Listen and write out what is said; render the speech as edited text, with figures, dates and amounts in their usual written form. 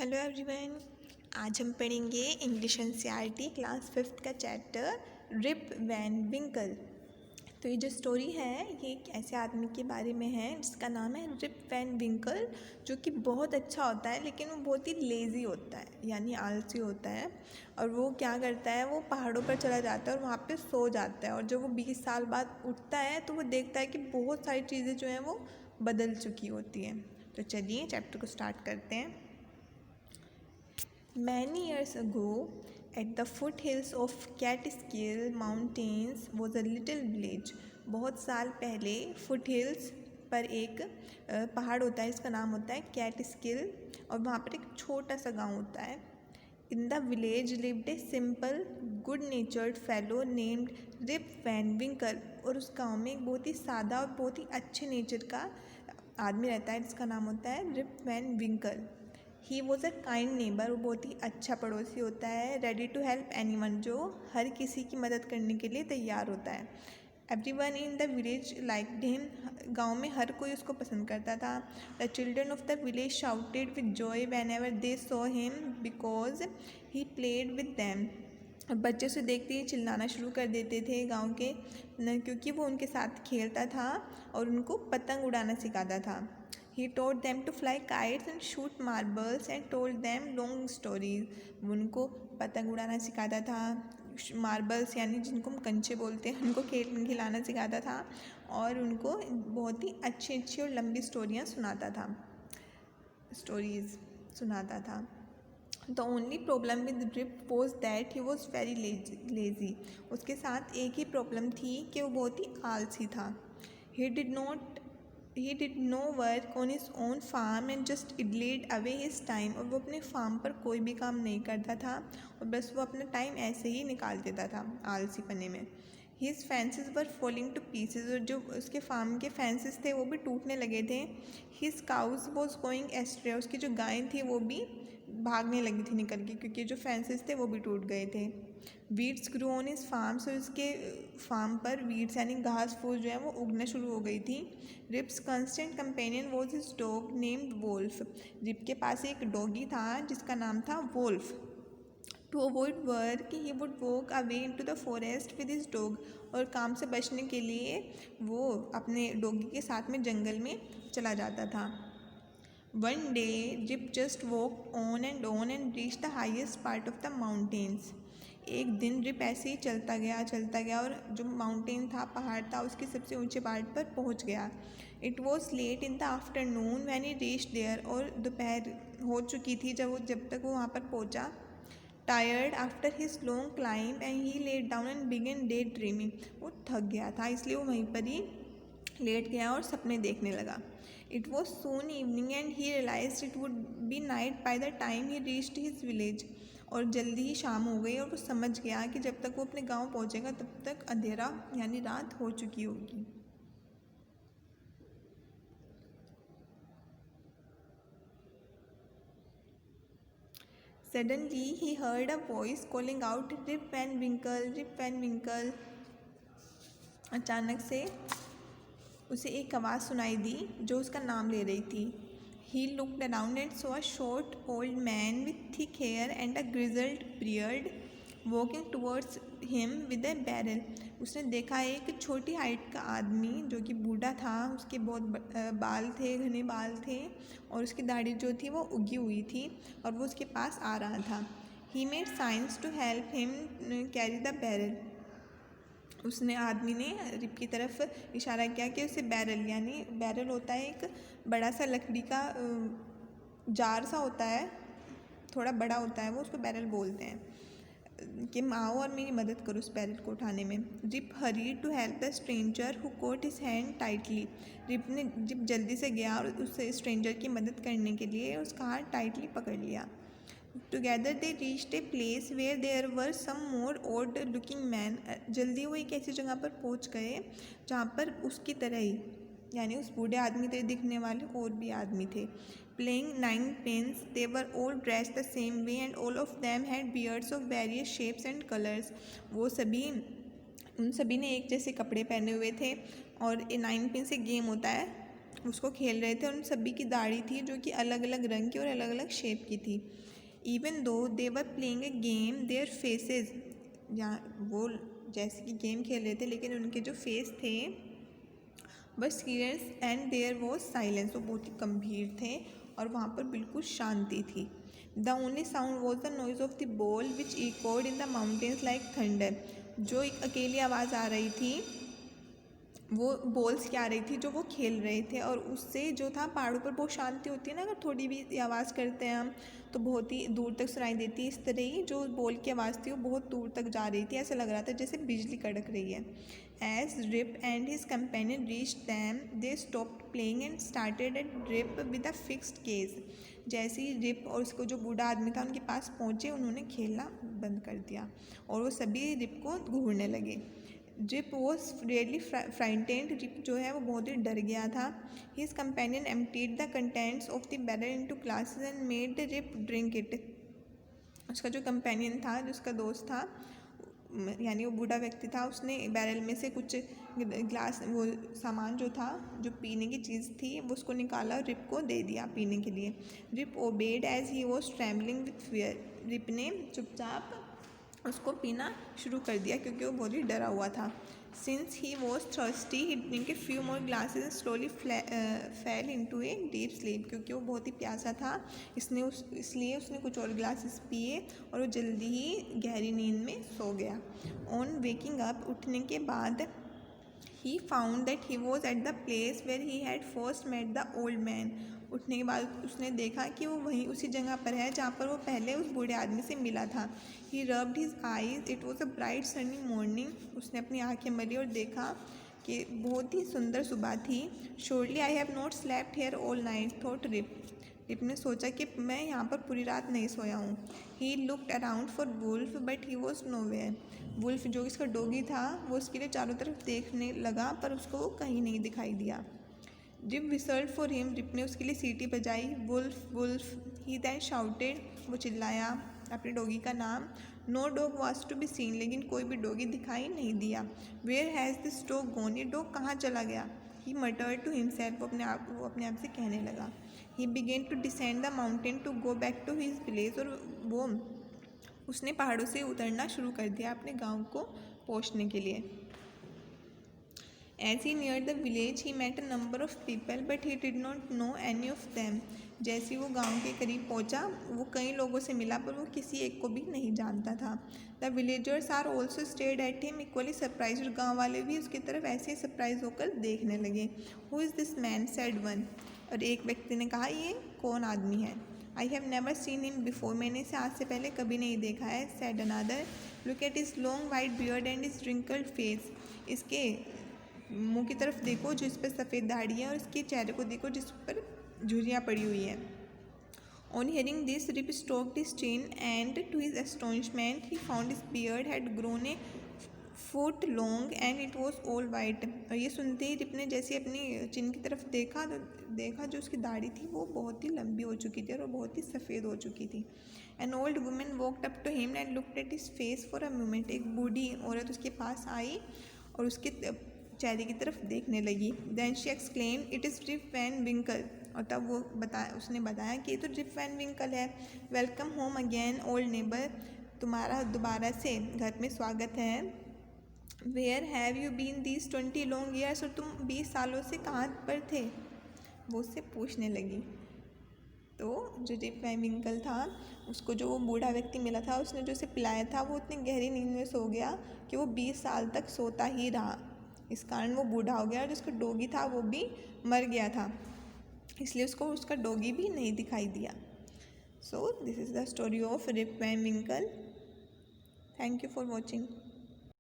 Hello everyone. आज हम पढ़ेंगे इंग्लिश एनसीईआरटी क्लास 5th का चैप्टर रिप वैन विंकल। तो ये जो स्टोरी है ये एक ऐसे आदमी के बारे में है जिसका नाम है रिप वैन विंकल, जो कि बहुत अच्छा होता है लेकिन वो बहुत ही लेज़ी होता है, यानी आलसी होता है। और वो क्या करता है, वो पहाड़ों पर चला जाता है और वहाँ पे सो जाता है। और जब वो 20 साल बाद उठता है तो वो देखता है कि बहुत सारी चीज़ें जो हैं वो बदल चुकी होती हैं। तो चलिए चैप्टर को स्टार्ट करते हैं। Many years ago, at the foothills of Catskill Mountains was a little village. बहुत साल पहले फुटहिल्स पर एक पहाड़ होता है, इसका नाम होता है कैटस्किल, और वहाँ पर एक छोटा सा गांव होता है। In the village lived a simple good natured fellow named Rip Van Winkle. और उस गांव में एक बहुत ही सादा और बहुत ही अच्छे नेचर का आदमी रहता है जिसका नाम होता है Rip Van Winkle. He was a kind neighbour, वो बहुत ही अच्छा पड़ोसी होता है। रेडी टू हेल्प एनीवन, जो हर किसी की मदद करने के लिए तैयार होता है। Everyone in the village liked him, गाँव में हर कोई उसको पसंद करता था। The children of the village shouted with Joy van ever they saw him because he played with them. बच्चे उसे देखते ही चिल्लाना शुरू कर देते थे गाँव के, क्योंकि वो उनके साथ खेलता था और उनको पतंग उड़ाना सिखाता था। He taught them to fly kites and shoot marbles and told them long stories. वो उनको पतंग उड़ाना सिखाता था, मार्बल्स यानी जिनको हम कंचे बोलते हैं उनको खिलाना सिखाता था, और उनको बहुत ही अच्छी अच्छी और लंबी स्टोरीज़ सुनाता था। The only problem with Rip was that he was very lazy. उसके साथ एक ही प्रॉब्लम थी कि वो बहुत ही आलसी था। He did no work on his own farm and just idled away his time. और वो अपने फार्म पर कोई भी काम नहीं करता था और बस वो अपना टाइम ऐसे ही निकाल देता था आलसी पने में। His fences were falling to pieces, और जो उसके फार्म के फेंसेस थे वो भी टूटने लगे थे। His cows was going astray, उसकी जो गायें थी वो भी भागने लगी थी निकल के, क्योंकि जो फेंसेस थे वो भी टूट गए थे। Weeds grow on his farm, so उसके फार्म पर वीड्स यानी घास फूस जो है वो उगना शुरू हो गई थी। Rip's constant companion was his dog named Wolf. Rip के पास एक डॉगी था जिसका नाम था Wolf. To avoid work he would walk away into the forest with his dog, और काम से बचने के लिए वो अपने डॉगी के साथ में जंगल में चला जाता था। One day zip just walk on and reach the highest part of the mountains. एक दिन रिप ऐसे ही चलता गया और जो माउंटेन था, पहाड़ था, उसके सबसे ऊंचे पहाड़ पर पहुंच गया। It was late in the afternoon when he reached there, और दोपहर हो चुकी थी जब तक वो वहाँ पर पहुँचा। Tired after his long climb and he lay down and began daydreaming. वो थक गया था इसलिए वो वहीं पर ही लेट गया और सपने देखने लगा। It was soon evening and he realized it would be night by the time he reached his village. और जल्दी ही शाम हो गई और वो समझ गया कि जब तक वो अपने गांव पहुंचेगा तब तक अंधेरा यानी रात हो चुकी होगी। Suddenly he heard a voice calling out, "Rip Van Winkle, Rip Van Winkle." अचानक से उसे एक आवाज़ सुनाई दी जो उसका नाम ले रही थी। He looked around and saw a short old man with thick hair and a grizzled beard walking towards him with a barrel. उसने देखा एक छोटी हाइट का आदमी जो कि बूढ़ा था, उसके बहुत बाल थे, घने बाल थे, और उसकी दाढ़ी जो थी वो उगी हुई थी, और वो उसके पास आ रहा था। He made signs to help him carry the barrel. उसने आदमी ने रिप की तरफ इशारा किया कि उसे बैरल होता है एक बड़ा सा लकड़ी का जार सा होता है, थोड़ा बड़ा होता है वो, उसको बैरल बोलते हैं, कि आओ और मेरी मदद करो उस बैरल को उठाने में। Rip hurry to help the stranger who caught his hand tightly. Rip जल्दी से गया और उस स्ट्रेंजर की मदद करने के लिए उसका हाथ टाइटली पकड़ लिया। Together they reached a place where there were some more odd looking man. जल्दी वो एक ऐसी जगह पर पहुंच गए जहाँ पर उसकी तरह ही, यानी उस बूढ़े आदमी तरह दिखने वाले और भी आदमी थे। Playing 9 pins, they were all dressed the same way and all of them had beards of various shapes and colors. उन सभी ने एक जैसे कपड़े पहने हुए थे, और 9 pins एक गेम होता है उसको खेल रहे थे और उन सभी की दाढ़ी थी जो कि अलग अलग रंग की और अलग अलग शेप की थी। Even though they were playing a game their faces, जहाँ वो जैसे कि गेम खेल रहे थे लेकिन उनके जो फेस थे बस serious and there was silence, वो बहुत ही गंभीर थे और वहाँ पर बिल्कुल शांति थी। The only sound was the noise of the ball which echoed in the mountains like thunder, जो एक अकेली आवाज़ आ रही थी वो बॉल्स की आ रही थी जो वो खेल रहे थे, और उससे जो था पहाड़ों पर बहुत शांति होती है ना, अगर थोड़ी भी आवाज़ करते हैं हम तो बहुत ही दूर तक सुनाई देती है। इस तरह ही जो बॉल की आवाज़ थी वो बहुत दूर तक जा रही थी, ऐसा लग रहा था जैसे बिजली कड़क रही है। As Rip and his companion reached them they stopped playing and started at Rip with a fixed gaze, जैसे ही रिप और उसको जो बूढ़ा आदमी था उनके पास पहुँचे उन्होंने खेलना बंद कर दिया और वो सभी रिप को घूरने लगे। Rip was really frightened, Rip जो है वो बहुत ही डर गया था। His companion emptied the contents of the barrel into glasses and made Rip drink it. उसका जो कंपेनियन था, जो उसका दोस्त था, यानी वो बूढ़ा व्यक्ति था, उसने बैरल में से कुछ ग्लास वो सामान जो था, जो पीने की चीज़ थी, वो उसको निकाला और रिप को दे दिया पीने के लिए। Rip obeyed as he was travelling with fear, Rip ने चुपचाप उसको पीना शुरू कर दिया क्योंकि वो बहुत ही डरा हुआ था। Since he was thirsty he drink a few more glasses and slowly fail into a deep sleep, क्योंकि वो बहुत ही प्यासा था इसलिए उसने कुछ और ग्लासेस पिए और वो जल्दी ही गहरी नींद में सो गया। ऑन वेकिंग अप, उठने के बाद, he found that he was at the place where he had first met the old man. उठने के बाद उसने देखा कि वो वहीं उसी जगह पर है जहाँ पर वो पहले उस बूढ़े आदमी से मिला था। He rubbed his eyes, it was a bright sunny morning, उसने अपनी आंखें मली और देखा कि बहुत ही सुंदर सुबह थी। Surely I have not slept here all night, thought Rip. Rip ने सोचा कि मैं यहाँ पर पूरी रात नहीं सोया हूँ। He looked around for Wolf but he was nowhere. Wolf जो इसका डॉगी था वो उसके लिए चारों तरफ देखने लगा पर उसको कहीं नहीं दिखाई दिया। Rip whistled for him, Rip ने उसके लिए सीटी बजाई। Wolf Wolf, he then shouted, वो चिल्लाया अपने डॉगी का नाम। No dog was to be seen, लेकिन कोई भी डॉगी दिखाई नहीं दिया। Where has this dog gone, ये डॉग कहाँ चला गया। ही मटर्ड टू हिमसेल्फ, वो अपने आप से कहने लगा। He began to descend the mountain to go back to his village, और वो उसने पहाड़ों से उतरना शुरू कर दिया अपने गाँव को पहुँचने के लिए। As he neared the village, he met a number of people, but he did not know any of them. जैसे वो गांव के करीब पहुंचा, वो कई लोगों से मिला पर वो किसी एक को भी नहीं जानता था। The villagers are also stared at him equally surprised, और गांव वाले भी उसकी तरफ ऐसे ही सरप्राइज होकर देखने लगे। Who is this man? said one. और एक व्यक्ति ने कहा, ये कौन आदमी है। I have never seen him before, मैंने इसे आज से पहले कभी नहीं देखा है। said another. Look at his long white beard and his wrinkled face. इसके मुंह की तरफ देखो जो इस पर सफ़ेद दाढ़ी है, और इसके चेहरे को देखो जिस पर झुर्रियाँ पड़ी हुई हैं। On hearing this, Rip stroked his chin and to his astonishment he found his beard had grown a foot long and it was all white. और ये सुनते ही रिप ने जैसे अपनी चिन की तरफ देखा तो देखा जो उसकी दाढ़ी थी वो बहुत ही लंबी हो चुकी थी और वो बहुत ही सफ़ेद हो चुकी थी। An old woman walked up to him and looked at his face for a moment, एक बूढ़ी औरत उसके पास आई और उसके चेहरे की तरफ देखने लगी। Then she exclaim, it is Rip Van Winkle, और तब वो उसने बताया कि ये तो रिप वैन विंकल है। Welcome home again old neighbour, तुम्हारा दोबारा से घर में स्वागत है। Where have you been these 20 long years, और तुम 20 सालों से कहाँ पर थे, वो उससे पूछने लगी। तो जो रिप वैन विंकल था उसको जो वो बूढ़ा व्यक्ति मिला था उसने जो उसे पिलाया था वो उतनी गहरी नींद में सो गया कि वो 20 साल तक सोता ही रहा। इस कारण वो बूढ़ा हो गया और जिसका डॉगी था वो भी मर गया था, इसलिए उसको उसका डॉगी भी नहीं दिखाई दिया। So this is the story of Rip Van Winkle. Thank you for watching.